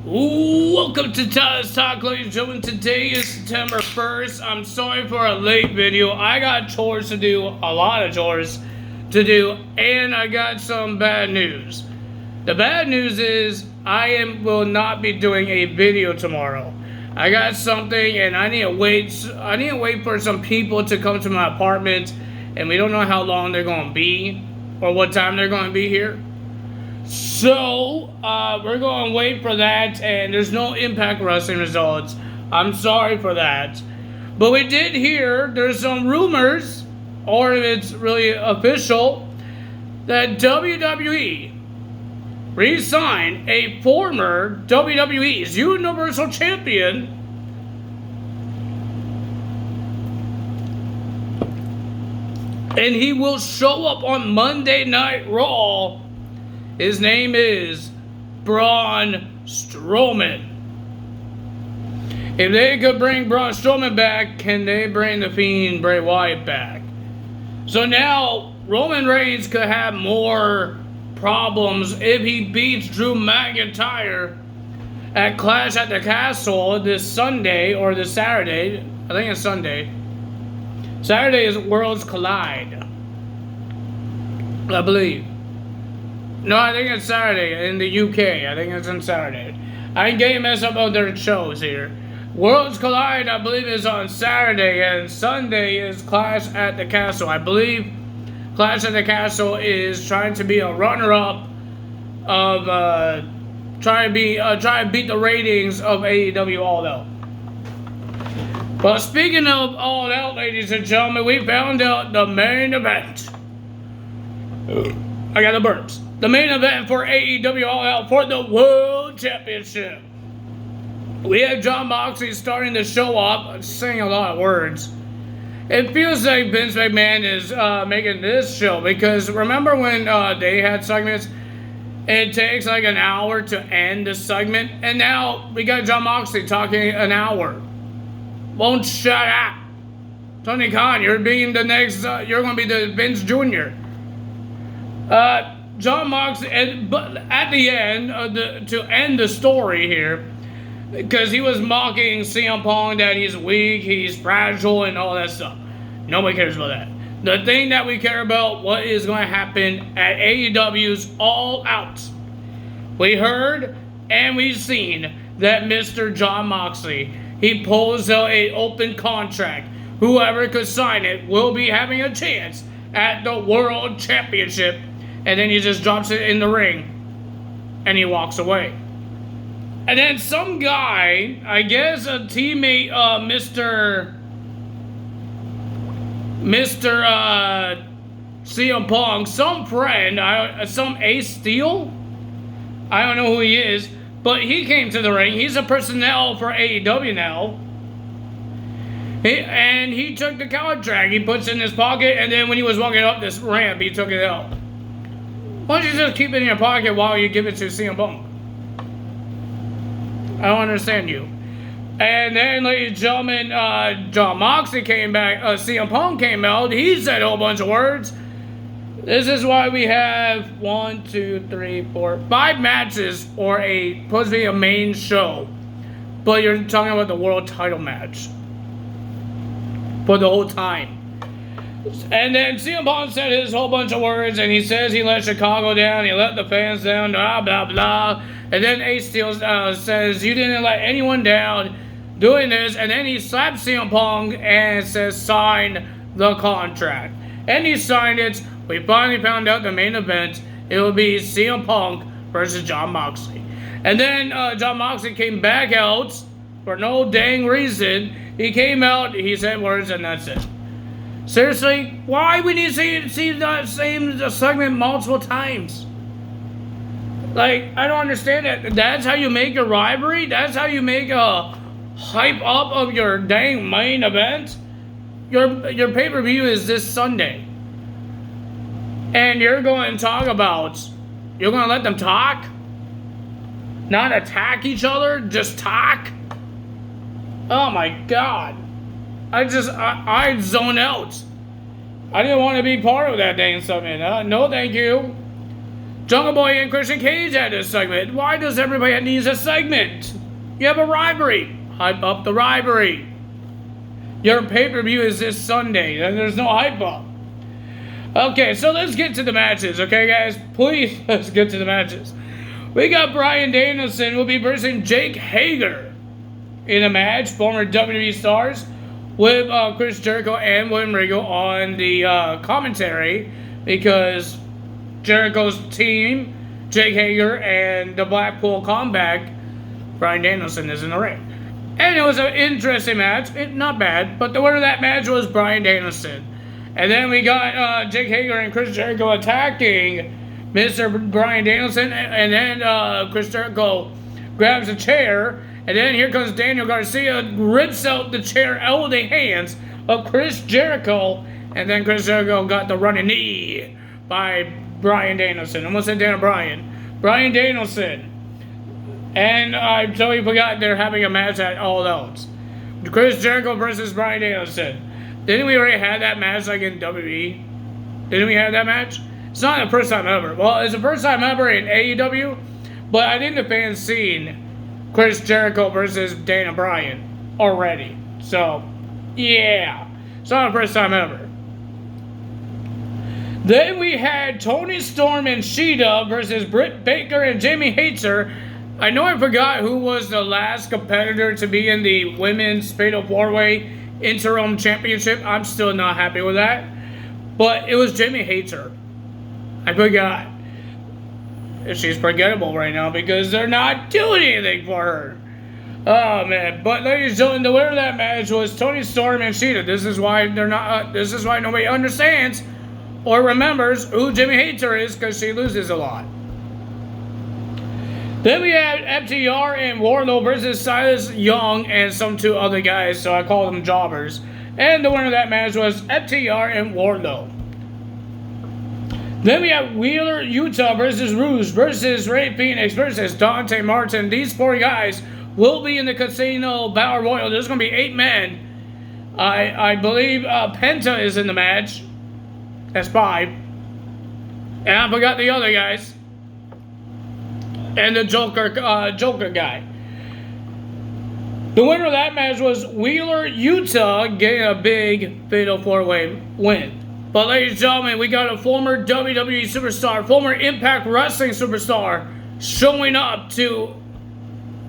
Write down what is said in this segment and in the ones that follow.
Welcome to Tyler's Talk, ladies and gentlemen. Today is September 1st. I'm sorry for a late video. I got chores to do, a lot of chores to do, and I got some bad news. The bad news is will not be doing a video tomorrow. I got something, and I need to wait for some people to come to my apartment, and we don't know how long they're going to be or what time they're going to be here. So, we're going to wait for that, and there's no Impact Wrestling results. I'm sorry for that. But we did hear, there's some rumors, or if it's really official, that WWE re-signed a former WWE's Universal Champion, and he will show up on Monday Night Raw. His name is Braun Strowman. If they could bring Braun Strowman back, can they bring the Fiend Bray Wyatt back? So now Roman Reigns could have more problems if he beats Drew McIntyre at Clash at the Castle this Sunday or this Saturday. I think it's Sunday. Saturday is Worlds Collide, I believe. No, I think it's Saturday in the UK. I think it's on Saturday. I ain't getting messed up on their shows here. Worlds Collide, I believe, is on Saturday, and Sunday is Clash at the Castle. I believe Clash at the Castle is trying to be a runner-up of trying to beat the ratings of AEW All Out. But speaking of All Out, ladies and gentlemen, we found out the main event. I got the burps. The main event for AEW All Out for the World Championship. We have Jon Moxley starting to show up, saying a lot of words. It feels like Vince McMahon is making this show, because remember when they had segments, it takes like an hour to end the segment, and now we got Jon Moxley talking an hour. Won't shut up. Tony Khan, you're being the next, you're going to be the Vince Jr. Jon Moxley, but at the end, to end the story here, because he was mocking CM Punk that he's weak, he's fragile, and all that stuff. Nobody cares about that. The thing that we care about, what is going to happen at AEW's All Out. We heard and we've seen that Mr. Jon Moxley, he pulls out an open contract. Whoever could sign it will be having a chance at the World Championship. And then he just drops it in the ring, and he walks away. And then some guy, I guess a teammate, Mr. CM Punk, some friend, some Ace Steel, I don't know who he is, but he came to the ring. He's a personnel for AEW now. And he took the contract. He puts it in his pocket, and then when he was walking up this ramp, he took it out. Why don't you just keep it in your pocket while you give it to CM Punk? I don't understand you. And then, ladies and gentlemen, Jon Moxley came back. CM Punk came out. He said a whole bunch of words. This is why we have 5 matches for supposed to be a main show. But you're talking about the world title match for the whole time. And then CM Punk said his whole bunch of words, and he says he let Chicago down, he let the fans down, blah, blah, blah. And then Ace Steel says, you didn't let anyone down doing this. And then he slaps CM Punk and says, sign the contract. And he signed it. We finally found out the main event. It will be CM Punk versus Jon Moxley. And then Jon Moxley came back out for no dang reason. He came out, he said words, and that's it. Seriously, why we need to see that same segment multiple times? Like, I don't understand that. That's how you make a rivalry? That's how you make a hype up of your dang main event? Your pay-per-view is this Sunday. And you're going to talk about, you're going to let them talk? Not attack each other, just talk? Oh my God. I zone out. I didn't want to be part of that dang segment. No, thank you. Jungle Boy and Christian Cage had a segment. Why does everybody need a segment? You have a rivalry. Hype up the rivalry. Your pay-per-view is this Sunday, and there's no hype up. Okay, so let's get to the matches, okay, guys? Please, let's get to the matches. We got Bryan Danielson will be versing Jake Hager in a match, former WWE stars, with Chris Jericho and William Regal on the commentary, because Jericho's team, Jake Hager, and the Blackpool Comeback, Bryan Danielson is in the ring. And it was an interesting match. Not bad, but the winner of that match was Bryan Danielson. And then we got Jake Hager and Chris Jericho attacking Mr. Bryan Danielson. And then Chris Jericho grabs a chair. And then here comes Daniel Garcia, rips out the chair out of the hands of Chris Jericho. And then Chris Jericho got the running knee by Bryan Danielson. I almost said Daniel Bryan. Bryan Danielson. And I totally forgot they're having a match at All Out. Chris Jericho versus Bryan Danielson. Didn't we already have that match like in WWE? Didn't we have that match? It's not the first time ever. Well, it's the first time ever in AEW. But I think the fans seen Chris Jericho versus Daniel Bryan already. So, yeah. It's not the first time ever. Then we had Toni Storm and Shayna versus Britt Baker and Jamie Hayter. I know I forgot who was the last competitor to be in the Women's Fatal 4-Way Interim Championship. I'm still not happy with that. But it was Jamie Hayter. I forgot. She's forgettable right now because they're not doing anything for her. Oh, man. But ladies and gentlemen, the winner of that match was Toni Storm and Shayna. This is why they're not. This is why nobody understands or remembers who Jamie Hayter is, because she loses a lot. Then we had FTR and Wardlow versus Silas Young and some two other guys, so I call them jobbers. And the winner of that match was FTR and Wardlow. Then we have Wheeler Yuta versus Rouge versus Ray Phoenix versus Dante Martin. These four guys will be in the Casino Battle Royal. There's going to be 8 men. I believe Penta is in the match. That's 5. And I forgot the other guys. And the Joker guy. The winner of that match was Wheeler Yuta, getting a big Fatal 4-Way win. But ladies and gentlemen, we got a former WWE superstar, former Impact Wrestling superstar, showing up to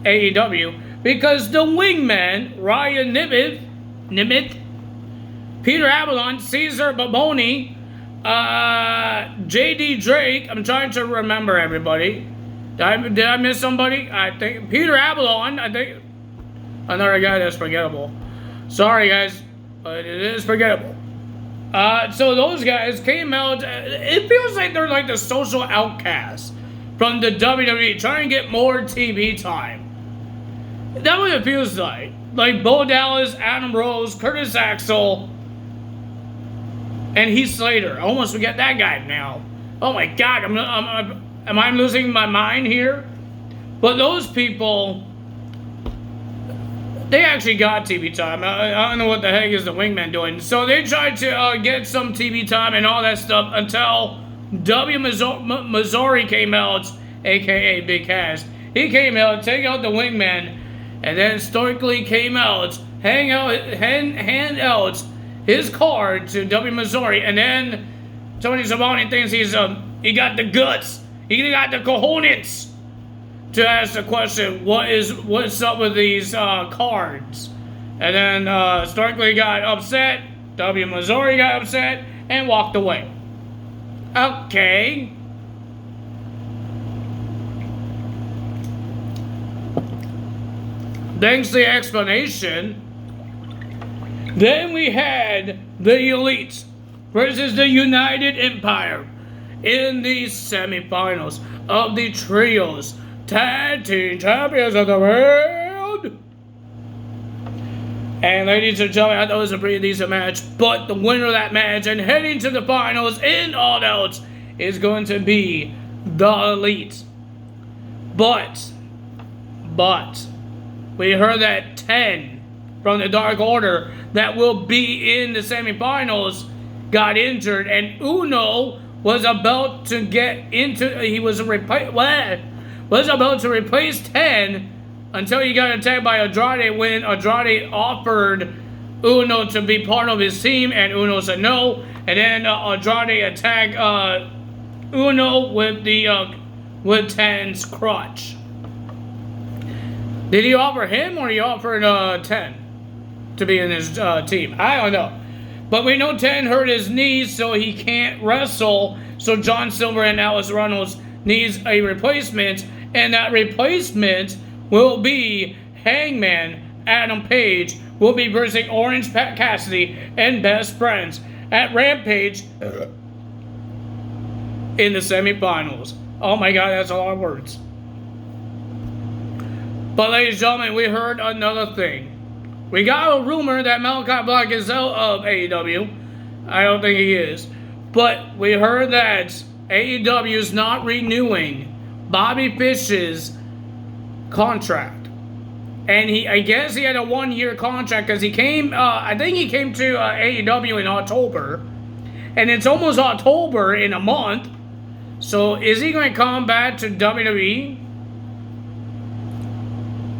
AEW because the Wingmen, Ryan Nemeth, Peter Avalon, Caesar Baboni, JD Drake, I'm trying to remember everybody. Did I miss somebody? I think Peter Avalon. I think another guy that's forgettable. Sorry, guys, but it is forgettable. So those guys came out. It feels like they're like the social outcasts from the WWE, trying to get more TV time. That's what it feels like. Like Bo Dallas, Adam Rose, Curtis Axel, and Heath Slater. I almost forget that guy now. Oh my God, am I losing my mind here? But those people, they actually got TV time. I don't know what the heck is the Wingmen doing. So they tried to get some TV time and all that stuff until Missouri came out, a.k.a. Big Cass. He came out, take out the Wingmen, and then stoically came out, hand out his card to Missouri, and then Tony Schiavone thinks he got the guts. He got the cojones to ask the question, what's up with these cards? And then Starkley got upset, Missouri got upset, and walked away. Okay. Thanks for the explanation. Then we had the Elite versus the United Empire in the semifinals of the Trios Tag Team Champions of the World. And ladies and gentlemen, I thought it was a pretty decent match, but the winner of that match and heading to the finals in All Out is going to be the Elite. But we heard that 10 from the Dark Order that will be in the semifinals got injured, and Uno was about to get into. He was about to replace 10 until he got attacked by Andrade when Andrade offered Uno to be part of his team, and Uno said no. And then Andrade attacked Uno with the with 10's crutch. Did he offer him, or he offered 10 to be in his team? I don't know. But we know 10 hurt his knees, so he can't wrestle. So John Silver and Alice Reynolds needs a replacement, and that replacement will be Hangman Adam Page will be versing Orange Pat Cassidy and Best Friends at Rampage in the semifinals. Oh my God, that's a lot of words. But ladies and gentlemen, we heard another thing. We got a rumor that Malachi Black is out of AEW. I don't think he is. But we heard that AEW is not renewing Bobby Fish's contract. And I guess he had a 1-year contract because he came, I think he came to AEW in October. And it's almost October in a month. So is he going to come back to WWE?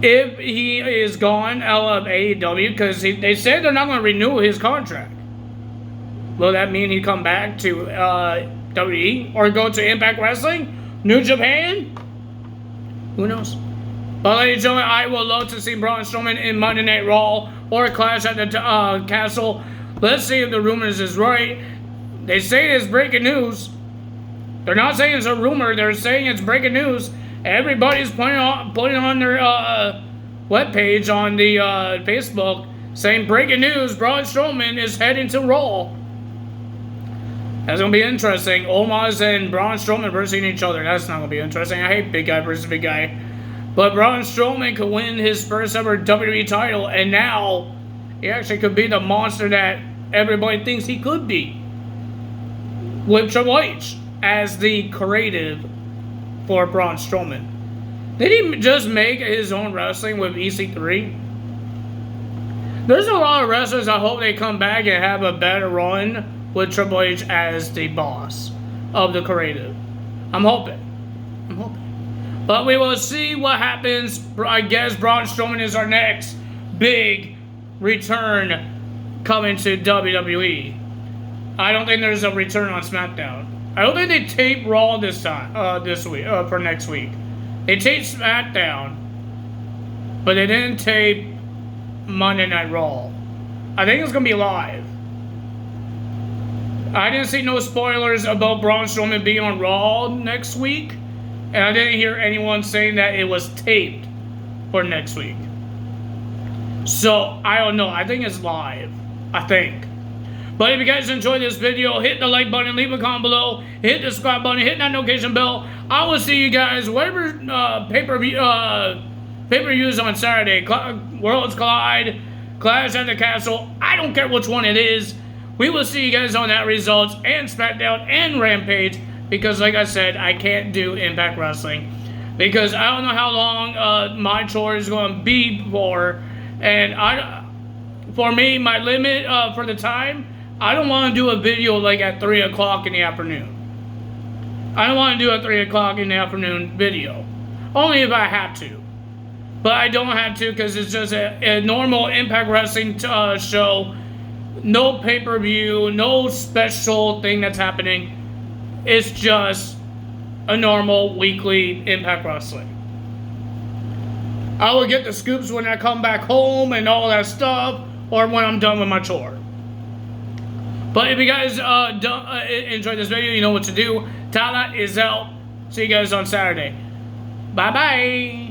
If he is gone out of AEW, because they said they're not going to renew his contract. Will that mean he come back to WWE or go to Impact Wrestling? New Japan? Who knows? But ladies and gentlemen, I would love to see Braun Strowman in Monday Night Raw or Clash at the Castle. Let's see if the rumors is right. They say it's breaking news. They're not saying it's a rumor. They're saying it's breaking news. Everybody's putting on their webpage on the Facebook saying breaking news, Braun Strowman is heading to Raw. That's going to be interesting. Omos and Braun Strowman versus each other. That's not going to be interesting. I hate big guy versus big guy. But Braun Strowman could win his first ever WWE title, and now he actually could be the monster that everybody thinks he could be. With Triple H as the creative for Braun Strowman. Did he just make his own wrestling with EC3? There's a lot of wrestlers I hope they come back and have a better run with Triple H as the boss of the creative. I'm hoping. But we will see what happens. I guess Braun Strowman is our next big return coming to WWE. I don't think there's a return on SmackDown. I don't think they tape Raw this time, this week, for next week. They taped SmackDown, but they didn't tape Monday Night Raw. I think it's gonna be live. I didn't see no spoilers about Braun Strowman being on Raw next week, and I didn't hear anyone saying that it was taped for next week. So, I don't know. I think it's live. I think. But if you guys enjoyed this video, hit the like button, leave a comment below, hit the subscribe button, hit that notification bell. I will see you guys whatever pay-per-views on Saturday. Worlds Collide, Clash at the Castle. I don't care which one it is. We will see you guys on that Results and SmackDown and Rampage. Because like I said, I can't do Impact Wrestling. Because I don't know how long my chore is going to be for. And for me, my limit for the time, I don't want to do a video like at 3 o'clock in the afternoon. I don't want to do a 3 o'clock in the afternoon video. Only if I have to. But I don't have to because it's just a normal Impact Wrestling show. No pay-per-view, no special thing that's happening. It's just a normal weekly Impact Wrestling. I will get the scoops when I come back home and all that stuff, or when I'm done with my chore. But if you guys enjoyed this video, you know what to do. Tala is out. See you guys on Saturday. Bye-bye.